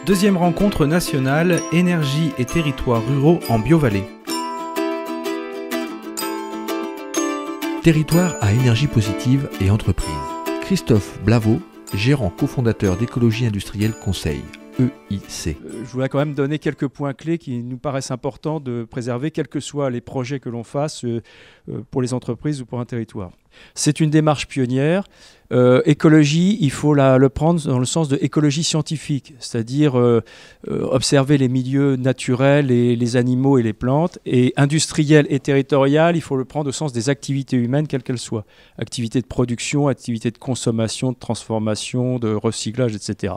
Deuxième rencontre nationale, énergie et territoires ruraux en Biovallée. Territoire à énergie positive et entreprise. Christophe Blaveau, gérant cofondateur d'Écologie Industrielle Conseil, EIC. Je voudrais quand même donner quelques points clés qui nous paraissent importants de préserver, quels que soient les projets que l'on fasse pour les entreprises ou pour un territoire. C'est une démarche pionnière. Écologie, il faut le prendre dans le sens de écologie scientifique, c'est-à-dire observer les milieux naturels, les animaux et les plantes. Et industriel et territorial, il faut le prendre au sens des activités humaines, quelles qu'elles soient. Activités de production, activités de consommation, de transformation, de recyclage, etc.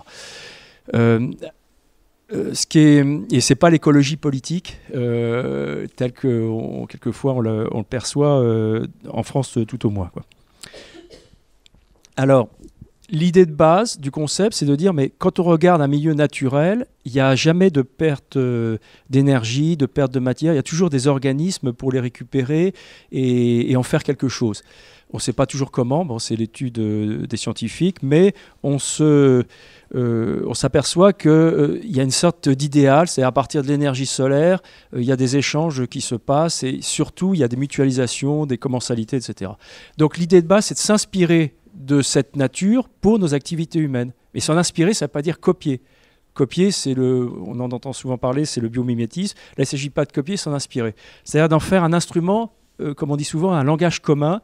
Et c'est pas l'écologie politique telle que quelquefois on le perçoit en France tout au moins, quoi. Alors, l'idée de base du concept, c'est de dire, mais quand on regarde un milieu naturel, il n'y a jamais de perte d'énergie, de perte de matière. Il y a toujours des organismes pour les récupérer et en faire quelque chose. On ne sait pas toujours comment, bon, c'est l'étude des scientifiques, mais on s'aperçoit qu'il y a une sorte d'idéal, c'est à partir de l'énergie solaire, il y a des échanges qui se passent et surtout il y a des mutualisations, des commensalités, etc. Donc l'idée de base, c'est de s'inspirer de cette nature pour nos activités humaines. Mais s'en inspirer, ça ne veut pas dire copier. Copier, on en entend souvent parler, c'est le biomimétisme. Là, il ne s'agit pas de copier, s'en inspirer. C'est-à-dire d'en faire un instrument, comme on dit souvent, un langage commun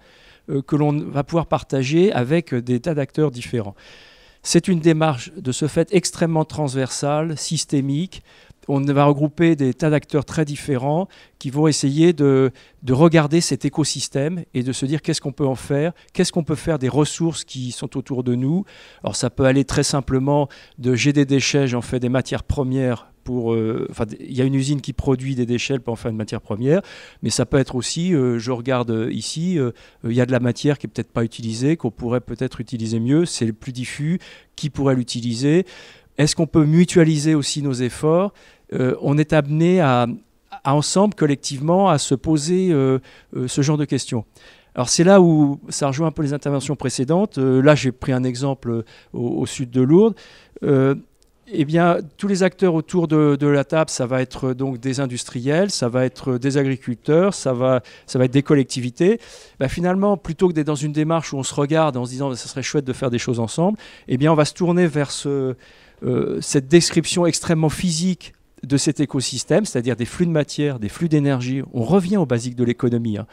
que l'on va pouvoir partager avec des tas d'acteurs différents. C'est une démarche de ce fait extrêmement transversale, systémique. On va regrouper des tas d'acteurs très différents qui vont essayer de regarder cet écosystème et de se dire qu'est-ce qu'on peut en faire, qu'est-ce qu'on peut faire des ressources qui sont autour de nous. Alors ça peut aller très simplement de j'ai des déchets, j'en fais des matières premières. Il y a une usine qui produit des déchets pour en faire une matière première, mais ça peut être aussi, je regarde ici, il y a de la matière qui n'est peut-être pas utilisée, qu'on pourrait peut-être utiliser mieux, c'est le plus diffus, qui pourrait l'utiliser? Est-ce qu'on peut mutualiser aussi nos efforts? On est amené à ensemble, collectivement, à se poser ce genre de questions. Alors c'est là où ça rejoint un peu les interventions précédentes. Là, j'ai pris un exemple au sud de Lourdes. Eh bien, tous les acteurs autour de la table, ça va être donc des industriels, ça va être des agriculteurs, ça va être des collectivités. Ben, finalement, plutôt que d'être dans une démarche où on se regarde en se disant ça serait chouette de faire des choses ensemble, eh bien, on va se tourner vers cette description extrêmement physique de cet écosystème, c'est-à-dire des flux de matière, des flux d'énergie. On revient aux basiques de l'économie, hein.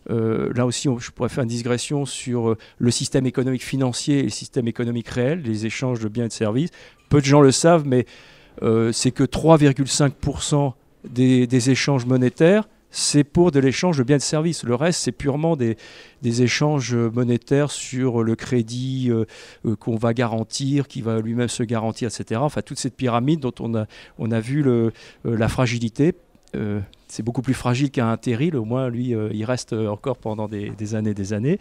Là aussi, je pourrais faire une digression sur le système économique financier et le système économique réel, les échanges de biens et de services. Peu de gens le savent, mais c'est que 3,5% des échanges monétaires, c'est pour de l'échange de biens et de services. Le reste, c'est purement des échanges monétaires sur le crédit qu'on va garantir, qui va lui-même se garantir, etc. Enfin, toute cette pyramide dont on a vu la fragilité. C'est beaucoup plus fragile qu'un terril, au moins lui il reste encore pendant des années et des années.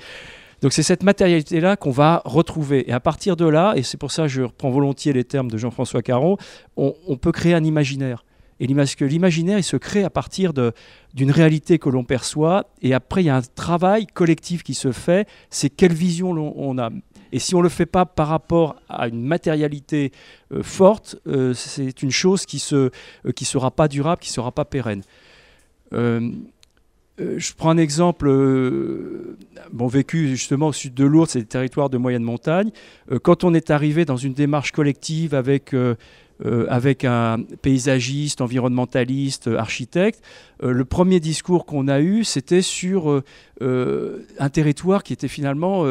Donc c'est cette matérialité-là qu'on va retrouver. Et à partir de là, et c'est pour ça que je reprends volontiers les termes de Jean-François Caron, on peut créer un imaginaire. Et que l'imaginaire, il se crée à partir d'une réalité que l'on perçoit. Et après, il y a un travail collectif qui se fait. C'est quelle vision on a. Et si on ne le fait pas par rapport à une matérialité forte, c'est une chose qui sera pas durable, qui ne sera pas pérenne. Je prends un exemple vécu justement au sud de Lourdes, c'est des territoires de moyenne montagne. Quand on est arrivé dans une démarche collective avec un paysagiste, environnementaliste, architecte, le premier discours qu'on a eu, c'était sur un territoire qui était finalement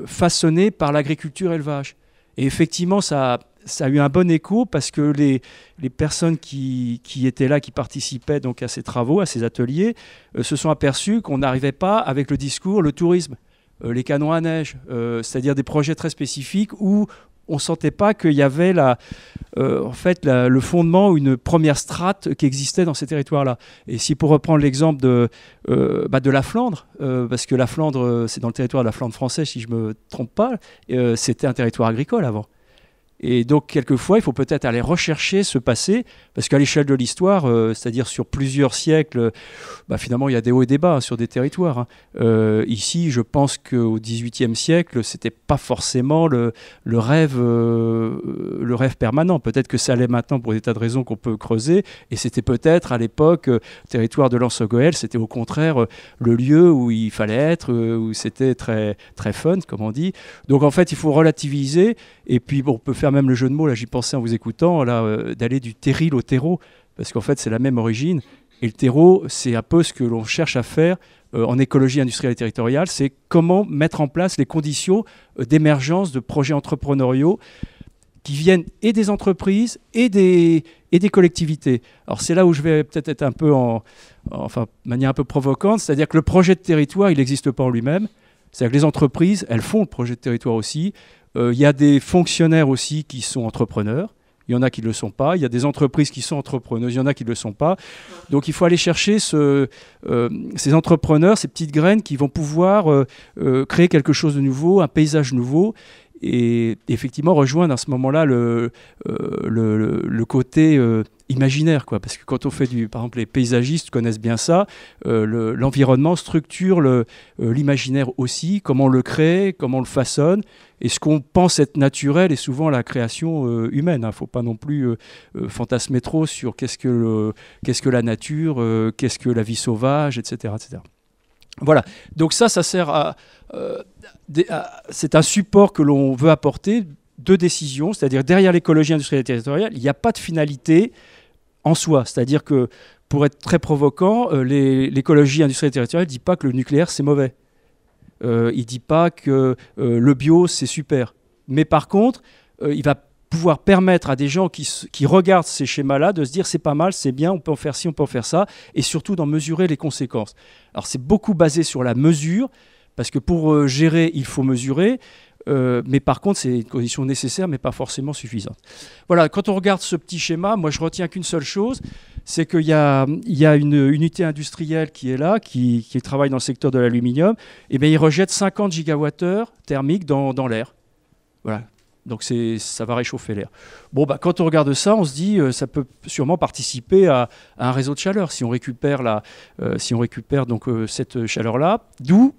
façonné par l'agriculture-élevage. Et effectivement, ça a eu un bon écho parce que les personnes qui étaient là, qui participaient donc à ces travaux, à ces ateliers, se sont aperçues qu'on n'arrivait pas avec le discours, le tourisme, les canons à neige, c'est-à-dire des projets très spécifiques où on ne sentait pas qu'il y avait le fondement, une première strate qui existait dans ces territoires-là. Et si pour reprendre l'exemple de la Flandre, parce que la Flandre, c'est dans le territoire de la Flandre française, si je ne me trompe pas, c'était un territoire agricole avant. Et donc, quelquefois, il faut peut-être aller rechercher ce passé, parce qu'à l'échelle de l'histoire, c'est-à-dire sur plusieurs siècles, finalement, il y a des hauts et des bas sur des territoires. Ici, je pense qu'au XVIIIe siècle, ce n'était pas forcément le rêve permanent. Peut-être que ça l'est maintenant pour des tas de raisons qu'on peut creuser, et c'était peut-être à l'époque, territoire de Lansogoël, c'était au contraire le lieu où il fallait être, où c'était très, très fun, comme on dit. Donc, en fait, il faut relativiser, et puis, on peut faire même le jeu de mots, là j'y pensais en vous écoutant, d'aller du terril au terreau, parce qu'en fait c'est la même origine, et le terreau c'est un peu ce que l'on cherche à faire en écologie industrielle et territoriale, c'est comment mettre en place les conditions d'émergence de projets entrepreneuriaux qui viennent et des entreprises et des collectivités. Alors c'est là où je vais peut-être être un peu de manière un peu provocante, c'est-à-dire que le projet de territoire il n'existe pas en lui-même, c'est-à-dire que les entreprises elles font le projet de territoire aussi. Il y a des fonctionnaires aussi qui sont entrepreneurs. Il y en a qui ne le sont pas. Il y a des entreprises qui sont entrepreneuses. Il y en a qui ne le sont pas. Donc, il faut aller chercher ces entrepreneurs, ces petites graines qui vont pouvoir créer quelque chose de nouveau, un paysage nouveau. Et effectivement, rejoindre à ce moment-là le côté imaginaire, quoi. Parce que quand on fait par exemple, les paysagistes connaissent bien ça, l'environnement structure l'imaginaire aussi, comment on le crée, comment on le façonne. Et ce qu'on pense être naturel est souvent la création humaine. Il ne faut pas non plus fantasmer trop sur qu'est-ce que la nature, qu'est-ce que la vie sauvage, etc. etc. Voilà, donc ça sert c'est un support que l'on veut apporter de décision, c'est-à-dire derrière l'écologie industrielle et territoriale, il n'y a pas de finalité en soi. C'est-à-dire que, pour être très provoquant, l'écologie industrielle et territoriale ne dit pas que le nucléaire c'est mauvais. Il ne dit pas que le bio c'est super. Mais par contre, il va pouvoir permettre à des gens qui regardent ces schémas-là de se dire c'est pas mal, c'est bien, on peut en faire ci, on peut en faire ça, et surtout d'en mesurer les conséquences. Alors c'est beaucoup basé sur la mesure, parce que pour gérer, il faut mesurer, mais par contre c'est une condition nécessaire, mais pas forcément suffisante. Voilà, quand on regarde ce petit schéma, moi je retiens qu'une seule chose, c'est qu'il y a une unité industrielle qui est là, qui travaille dans le secteur de l'aluminium, et bien il rejette 50 gigawattheures thermiques dans l'air. Voilà. Donc ça va réchauffer l'air. Bon, quand on regarde ça, on se dit ça peut sûrement participer à un réseau de chaleur si on récupère donc cette chaleur-là. D'où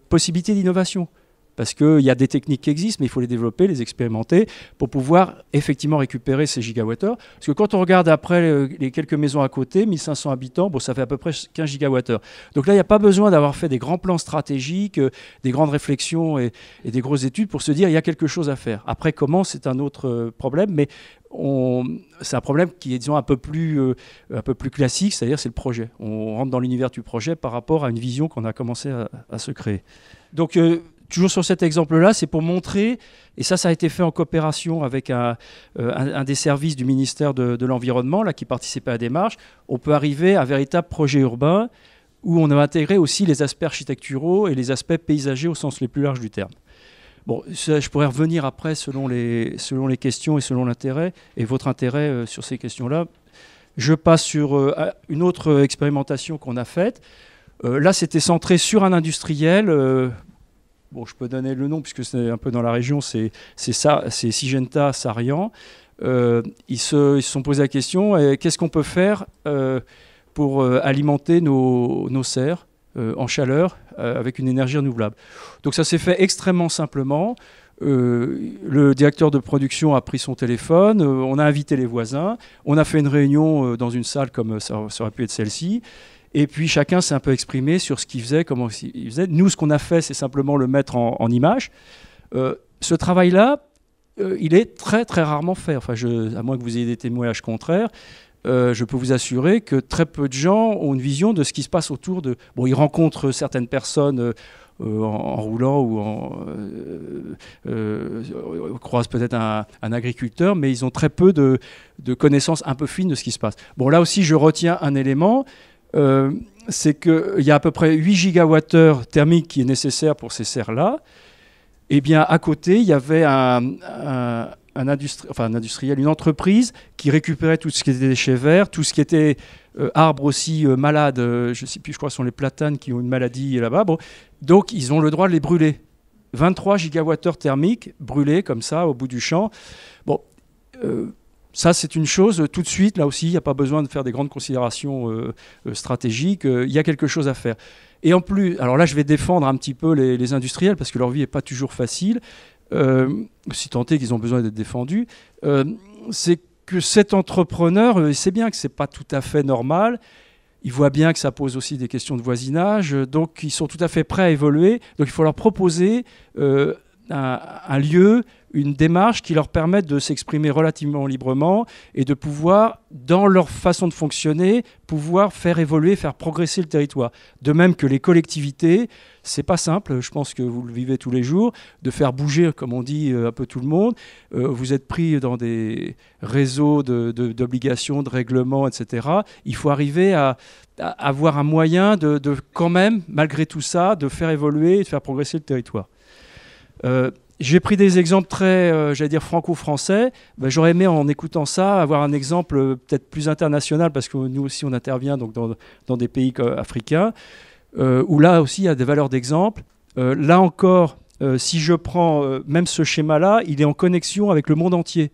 possibilité d'innovation. Parce qu'il y a des techniques qui existent, mais il faut les développer, les expérimenter pour pouvoir effectivement récupérer ces gigawattheures. Parce que quand on regarde après les quelques maisons à côté, 1500 habitants, ça fait à peu près 15 gigawattheures. Donc là, il n'y a pas besoin d'avoir fait des grands plans stratégiques, des grandes réflexions et des grosses études pour se dire il y a quelque chose à faire. Après, comment, c'est un autre problème, mais c'est un problème qui est, disons, un peu plus classique, c'est-à-dire c'est le projet. On rentre dans l'univers du projet par rapport à une vision qu'on a commencé à se créer. Donc, toujours sur cet exemple-là, c'est pour montrer, et ça a été fait en coopération avec un des services du ministère de l'Environnement là, qui participait à la démarche, on peut arriver à un véritable projet urbain où on a intégré aussi les aspects architecturaux et les aspects paysagers au sens les plus large du terme. Bon, ça, je pourrais revenir après selon les questions et selon l'intérêt, et votre intérêt sur ces questions-là. Je passe sur une autre expérimentation qu'on a faite. Là, c'était centré sur un industriel. Bon, je peux donner le nom puisque c'est un peu dans la région, c'est Syngenta Sarian. Ils se sont posé la question, qu'est-ce qu'on peut faire pour alimenter nos serres en chaleur avec une énergie renouvelable. Donc ça s'est fait extrêmement simplement. Le directeur de production a pris son téléphone, on a invité les voisins, on a fait une réunion dans une salle comme ça aurait pu être celle-ci. Et puis chacun s'est un peu exprimé sur ce qu'il faisait, comment il faisait. Nous, ce qu'on a fait, c'est simplement le mettre en image. Ce travail-là, il est très très rarement fait. Enfin, à moins que vous ayez des témoignages contraires, je peux vous assurer que très peu de gens ont une vision de ce qui se passe autour de... Bon, ils rencontrent certaines personnes en roulant ou croisent peut-être un agriculteur, mais ils ont très peu de connaissances un peu fines de ce qui se passe. Bon, là aussi, je retiens un élément. C'est qu'il y a à peu près 8 gigawattheures thermiques qui est nécessaire pour ces serres-là. Et bien, à côté, il y avait un industriel, une entreprise qui récupérait tout ce qui était déchets verts, tout ce qui était arbres aussi malades. Je ne sais plus, je crois que ce sont les platanes qui ont une maladie là-bas. Bon. Donc, ils ont le droit de les brûler. 23 gigawattheures thermiques brûlés comme ça au bout du champ. Bon, ça c'est une chose, tout de suite, là aussi, il n'y a pas besoin de faire des grandes considérations stratégiques, il y a quelque chose à faire. Et en plus, alors là je vais défendre un petit peu les industriels parce que leur vie n'est pas toujours facile, si tant est qu'ils ont besoin d'être défendus, c'est que cet entrepreneur, il sait bien que ce n'est pas tout à fait normal. Ils voient bien que ça pose aussi des questions de voisinage, donc ils sont tout à fait prêts à évoluer. Donc il faut leur proposer un lieu, une démarche qui leur permette de s'exprimer relativement librement et de pouvoir, dans leur façon de fonctionner, pouvoir faire évoluer, faire progresser le territoire. De même que les collectivités, c'est pas simple, je pense que vous le vivez tous les jours, de faire bouger, comme on dit, un peu tout le monde. Vous êtes pris dans des réseaux d'obligations, de règlements, etc. Il faut arriver à avoir un moyen de quand même, malgré tout ça, de faire évoluer et de faire progresser le territoire. J'ai pris des exemples très, j'allais dire, franco-français. J'aurais aimé, en écoutant ça, avoir un exemple peut-être plus international, parce que nous aussi, on intervient donc, dans des pays africains, où là aussi, il y a des valeurs d'exemple. Là encore, si je prends même ce schéma-là, il est en connexion avec le monde entier.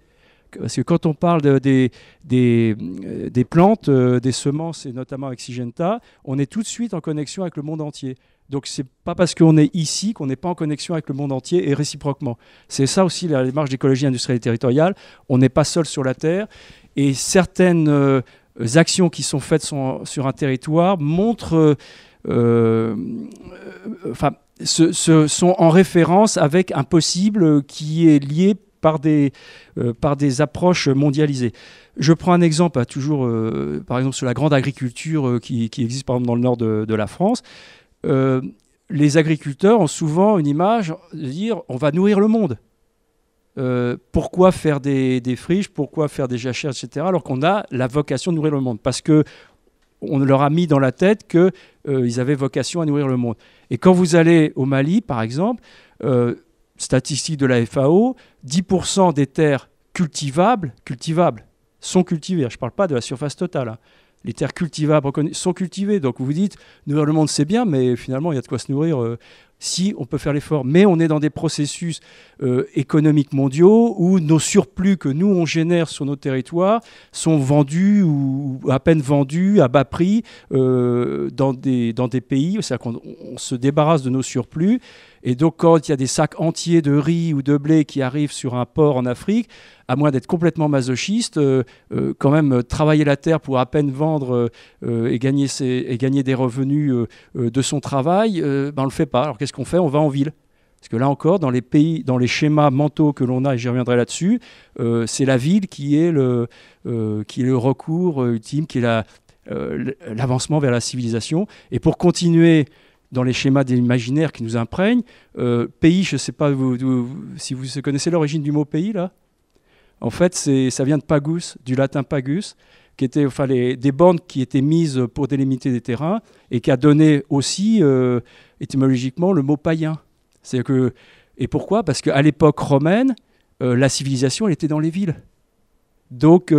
Parce que quand on parle des plantes, des semences, et notamment avec Syngenta, on est tout de suite en connexion avec le monde entier. Donc ce n'est pas parce qu'on est ici qu'on n'est pas en connexion avec le monde entier et réciproquement. C'est ça aussi la démarche d'écologie industrielle et territoriale. On n'est pas seul sur la Terre et certaines actions qui sont faites sur un territoire montrent, sont en référence avec un possible qui est lié par des approches mondialisées. Je prends un exemple, toujours par exemple sur la grande agriculture qui existe par exemple dans le nord de la France. Les agriculteurs ont souvent une image de dire on va nourrir le monde. Pourquoi faire des friches, pourquoi faire des jachères, etc. alors qu'on a la vocation de nourrir le monde. Parce qu'on leur a mis dans la tête qu'ils avaient vocation à nourrir le monde. Et quand vous allez au Mali, par exemple, statistique de la FAO, 10% des terres cultivables sont cultivées. Je ne parle pas de la surface totale. Hein. Les terres cultivables sont cultivées. Donc vous vous dites, nourrir le monde c'est bien, mais finalement il y a de quoi se nourrir si on peut faire l'effort. Mais on est dans des processus économiques mondiaux où nos surplus que nous on génère sur nos territoires sont vendus ou à peine vendus à bas prix dans des pays. C'est-à-dire qu'on se débarrasse de nos surplus. Et donc quand il y a des sacs entiers de riz ou de blé qui arrivent sur un port en Afrique, à moins d'être complètement masochiste, quand même travailler la terre pour à peine vendre et gagner des revenus de son travail, on ne le fait pas. Alors qu'est-ce qu'on fait? On va en ville. Parce que là encore, dans les pays, dans les schémas mentaux que l'on a, et j'y reviendrai là-dessus, c'est la ville qui est le recours ultime, qui est l'avancement vers la civilisation. Et pour continuer dans les schémas d'imaginaire qui nous imprègnent, pays, je ne sais pas si vous connaissez l'origine du mot pays, là. En fait, ça vient de pagus, du latin pagus, qui était des bornes qui étaient mises pour délimiter des terrains et qui a donné aussi, étymologiquement, le mot païen. Et pourquoi? Parce qu'à l'époque romaine, la civilisation, elle était dans les villes. Donc,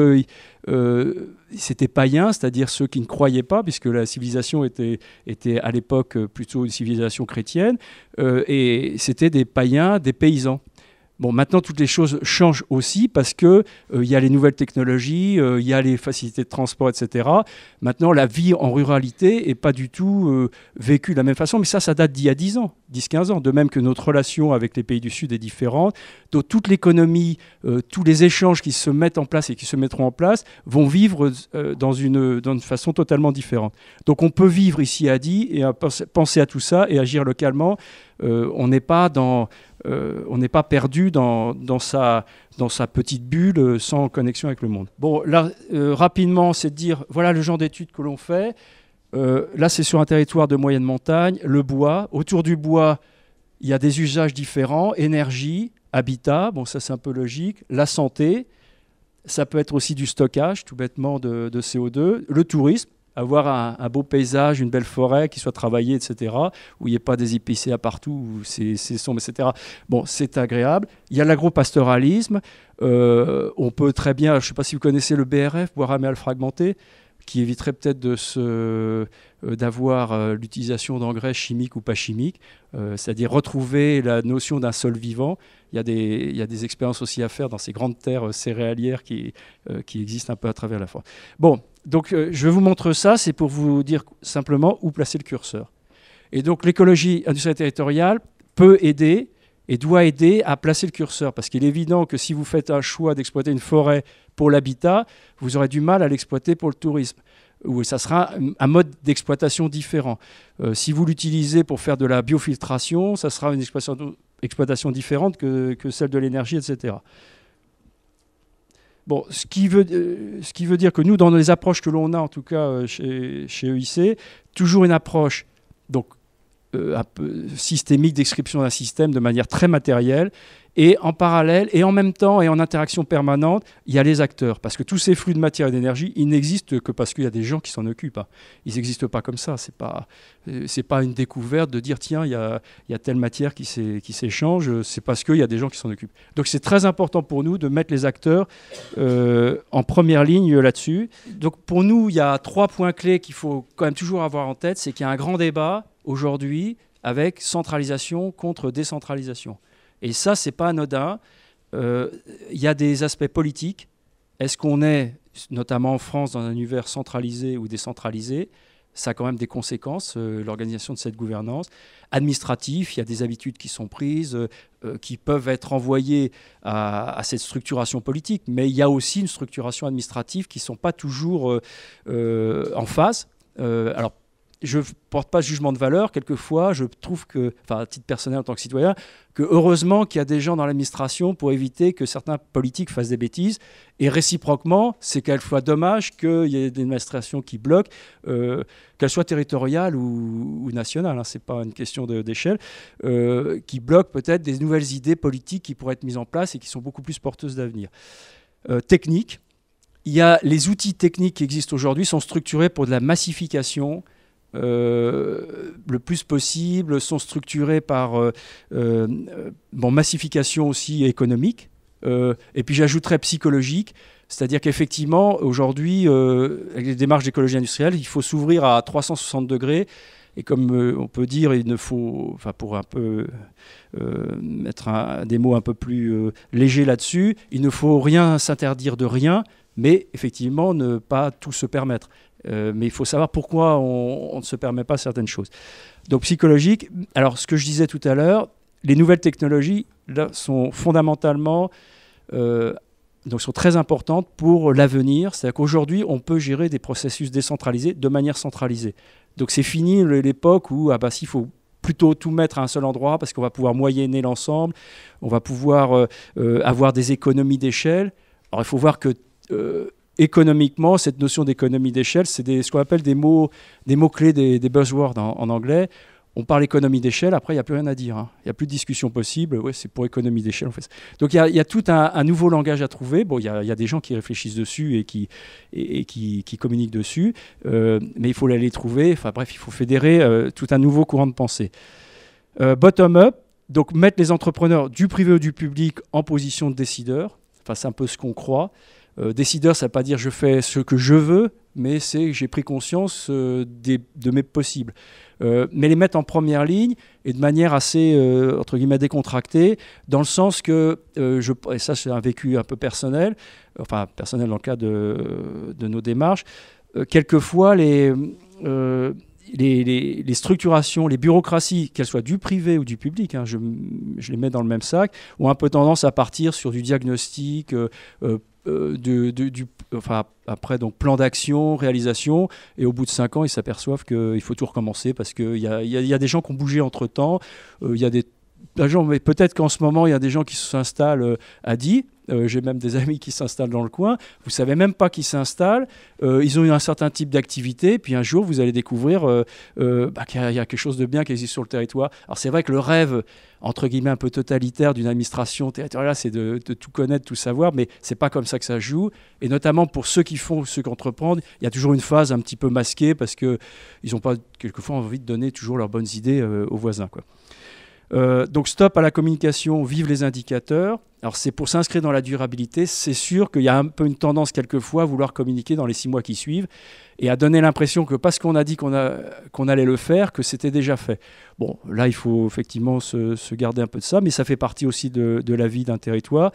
c'était païen, c'est-à-dire ceux qui ne croyaient pas, puisque la civilisation était à l'époque plutôt une civilisation chrétienne, et c'était des païens, des paysans. Bon, maintenant, toutes les choses changent aussi parce qu'il y a les nouvelles technologies, il y a les facilités de transport, etc. Maintenant, la vie en ruralité n'est pas du tout vécue de la même façon, mais ça date d'il y a 10 ans, 10-15 ans. De même que notre relation avec les pays du Sud est différente. Donc, toute l'économie, tous les échanges qui se mettent en place et qui se mettront en place vont vivre dans une façon totalement différente. Donc, on peut vivre ici à Die et penser à tout ça et agir localement. On n'est pas perdu dans sa petite bulle sans connexion avec le monde. Bon, là, rapidement, c'est de dire, voilà le genre d'études que l'on fait. Là, c'est sur un territoire de moyenne montagne, le bois. Autour du bois, il y a des usages différents, énergie, habitat, bon, ça c'est un peu logique, la santé, ça peut être aussi du stockage, tout bêtement, de CO2, le tourisme, avoir un beau paysage, une belle forêt qui soit travaillée, etc., où il n'y ait pas des épicéas partout, où c'est sombre, etc. Bon, c'est agréable. Il y a l'agropastoralisme. On peut très bien, je ne sais pas si vous connaissez le BRF, bois raméal fragmenté. qui éviterait peut-être d'avoir l'utilisation d'engrais chimiques ou pas chimiques, c'est-à-dire retrouver la notion d'un sol vivant. Il y a des expériences aussi à faire dans ces grandes terres céréalières qui existent un peu à travers la France. Bon, donc je vous montre ça, c'est pour vous dire simplement où placer le curseur. Et donc l'écologie industrielle territoriale peut aider et doit aider à placer le curseur, parce qu'il est évident que si vous faites un choix d'exploiter une forêt pour l'habitat, vous aurez du mal à l'exploiter pour le tourisme, où ça sera un mode d'exploitation différent. Si vous l'utilisez pour faire de la biofiltration, ça sera une exploitation différente que celle de l'énergie, etc. Bon, ce qui veut dire que nous, dans les approches que l'on a, en tout cas chez EIC, toujours une approche donc, un peu systémique, description d'un système de manière très matérielle, et en parallèle, et en même temps, et en interaction permanente, il y a les acteurs. Parce que tous ces flux de matière et d'énergie, ils n'existent que parce qu'il y a des gens qui s'en occupent. Ils n'existent pas comme ça. C'est pas une découverte de dire, tiens, il y a telle matière qui s'échange. C'est parce qu'il y a des gens qui s'en occupent. Donc c'est très important pour nous de mettre les acteurs en première ligne là-dessus. Donc pour nous, il y a 3 points clés qu'il faut quand même toujours avoir en tête. C'est qu'il y a un grand débat aujourd'hui avec centralisation contre décentralisation. Et ça, ce n'est pas anodin. Il y a des aspects politiques. Est-ce qu'on est, notamment en France, dans un univers centralisé ou décentralisé? Ça a quand même des conséquences, l'organisation de cette gouvernance. Administratif, il y a des habitudes qui sont prises, qui peuvent être envoyées à cette structuration politique. Mais il y a aussi une structuration administrative qui ne sont pas toujours en phase. Alors, je ne porte pas de jugement de valeur. Quelquefois, je trouve que, enfin, à titre personnel en tant que citoyen, que heureusement qu'il y a des gens dans l'administration pour éviter que certains politiques fassent des bêtises. Et réciproquement, c'est quelquefois dommage qu'il y ait des administrations qui bloquent, qu'elles soient territoriales ou nationales, ce n'est pas une question d'échelle, qui bloquent peut-être des nouvelles idées politiques qui pourraient être mises en place et qui sont beaucoup plus porteuses d'avenir. Technique, les outils techniques qui existent aujourd'hui sont structurés pour de la massification, le plus possible, sont structurés par massification aussi économique, et puis j'ajouterais psychologique, c'est-à-dire qu'effectivement aujourd'hui avec les démarches d'écologie industrielle, il faut s'ouvrir à 360 degrés, et comme on peut dire, il ne faut, enfin pour un peu mettre des mots un peu plus légers là-dessus, il ne faut rien s'interdire de rien, mais effectivement ne pas tout se permettre. Mais il faut savoir pourquoi on ne se permet pas certaines choses. Donc psychologique, alors ce que je disais tout à l'heure, les nouvelles technologies là, sont fondamentalement donc sont très importantes pour l'avenir. C'est-à-dire qu'aujourd'hui, on peut gérer des processus décentralisés de manière centralisée. Donc c'est fini l'époque où s'il faut plutôt tout mettre à un seul endroit parce qu'on va pouvoir moyenner l'ensemble, on va pouvoir avoir des économies d'échelle. Alors il faut voir que économiquement, cette notion d'économie d'échelle, c'est ce qu'on appelle des mots-clés, des buzzwords en anglais. On parle économie d'échelle, après, il n'y a plus rien à dire. Il n'y a plus de discussion possible. Ouais, c'est pour économie d'échelle, on fait ça. Donc, il y a tout un nouveau langage à trouver. Bon, il y a des gens qui réfléchissent dessus et qui communiquent dessus. Mais il faut aller les trouver. Enfin, bref, il faut fédérer tout un nouveau courant de pensée. Bottom-up, donc mettre les entrepreneurs du privé ou du public en position de décideur. Enfin, c'est un peu ce qu'on croit. Décideur, ça ne veut pas dire je fais ce que je veux, mais c'est que j'ai pris conscience de mes possibles. Mais les mettre en première ligne et de manière assez, entre guillemets, décontractée, dans le sens que, et ça c'est un vécu un peu personnel, enfin personnel dans le cas de nos démarches, quelquefois les structurations, les bureaucraties, qu'elles soient du privé ou du public, je les mets dans le même sac, ont un peu tendance à partir sur du diagnostic, après donc plan d'action, réalisation, et au bout de 5 ans ils s'aperçoivent qu'il faut tout recommencer parce qu'il y a des gens qui ont bougé entre temps, il y a des gens, mais peut-être qu'en ce moment il y a des gens qui s'installent à Die. J'ai même des amis qui s'installent dans le coin. Vous ne savez même pas qu'ils s'installent. Ils ont eu un certain type d'activité. Puis un jour, vous allez découvrir qu'il y a quelque chose de bien qui existe sur le territoire. Alors c'est vrai que le rêve, entre guillemets, un peu totalitaire d'une administration territoriale, c'est de tout connaître, tout savoir. Mais ce n'est pas comme ça que ça joue. Et notamment pour ceux qui entreprennent, il y a toujours une phase un petit peu masquée parce qu'ils n'ont pas, quelquefois, envie de donner toujours leurs bonnes idées aux voisins, quoi. Donc stop à la communication, vive les indicateurs. Alors c'est pour s'inscrire dans la durabilité, c'est sûr qu'il y a un peu une tendance quelquefois à vouloir communiquer dans les 6 mois qui suivent et à donner l'impression que parce qu'on a dit qu'on allait le faire, que c'était déjà fait. Bon, là il faut effectivement se garder un peu de ça, mais ça fait partie aussi de la vie d'un territoire.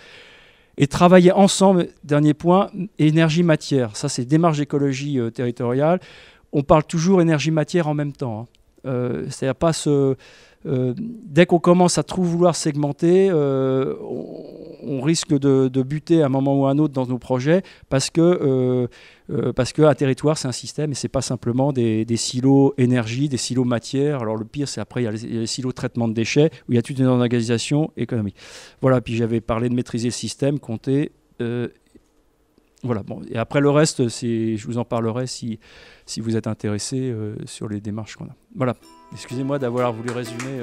Et travailler ensemble, dernier point, énergie-matière. Ça c'est démarche d'écologie territoriale. On parle toujours énergie-matière en même temps. C'est-à-dire pas dès qu'on commence à trop vouloir segmenter, on risque de buter à un moment ou à un autre dans nos projets parce qu'un territoire, c'est un système et c'est pas simplement des silos énergie, des silos matière. Alors le pire, c'est après, il y a les silos traitement de déchets où il y a toute une organisation économique. Voilà, puis j'avais parlé de maîtriser le système, compter. Voilà, bon. Et après le reste, je vous en parlerai si vous êtes intéressé sur les démarches qu'on a. Voilà, excusez-moi d'avoir voulu résumer.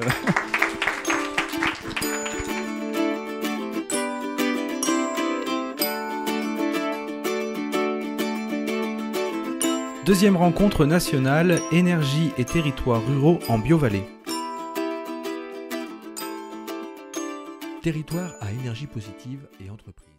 Deuxième rencontre nationale, énergie et territoires ruraux en Biovallée. Territoire à énergie positive et entreprise.